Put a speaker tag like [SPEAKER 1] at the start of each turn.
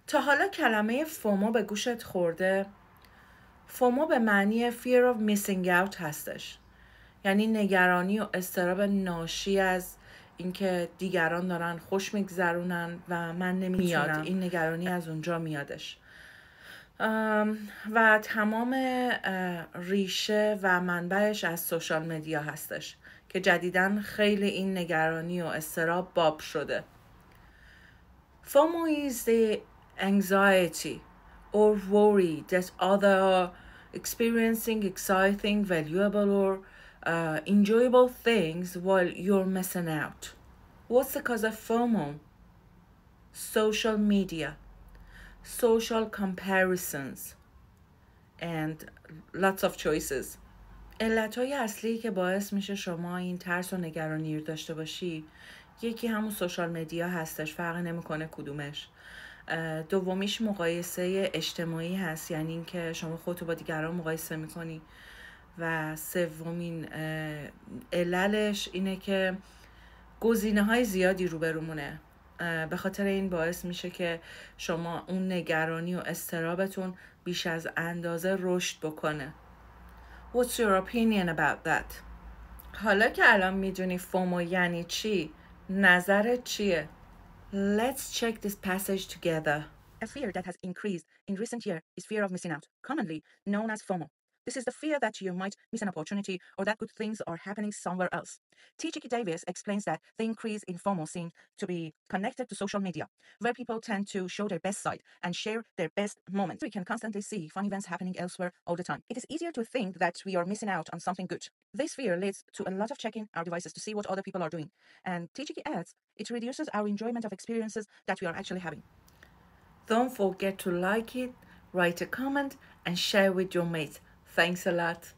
[SPEAKER 1] تا حالا کلمه فومو به گوشت خورده؟ فومو به معنی fear of missing out هستش. یعنی نگرانی و اضطراب ناشی از اینکه دیگران دارن خوش میگذرونن و من نمیتونم. این نگرانی از اونجا میادش. و تمام ریشه و منبعش از سوشال مدیا هستش که جدیداً خیلی این نگرانی و اضطراب باب شده. FOMO is the anxiety or worry that others are experiencing exciting, valuable, or enjoyable things while you're missing out. What's the cause of FOMO? Social media, social comparisons, and lots of choices. علتهای اصلی که باعث میشه شما این ترس و نگرانی رو داشته باشی، یکی همون سوشال مدیا هستش، فرق نمیکنه کدومش. دومیش مقایسه اجتماعی هست، یعنی اینکه شما خودتو با دیگران مقایسه میکنی. و سومین عللش اینه که گزینه‌های زیادی روبرومونه. به خاطر این باعث میشه که شما اون نگرانی و اضطرابتون بیش از اندازه رشد بکنه. What's your opinion about that? حالا که الان میدونی فومو یعنی چی، نظرت چیه؟ Let's check this passage together.
[SPEAKER 2] A fear that has increased in recent years is fear of missing out, commonly known as FOMO. This is the fear that you might miss an opportunity or that good things are happening somewhere else. T.G. Davis explains that the increase in FOMO seems to be connected to social media, where people tend to show their best side and share their best moments. We can constantly see fun events happening elsewhere all the time. It is easier to think that we are missing out on something good. This fear leads to a lot of checking our devices to see what other people are doing. And T.G. adds, it reduces our enjoyment of experiences that we are actually having.
[SPEAKER 1] Don't forget to like it, write a comment, and share with your mates. Thanks a lot.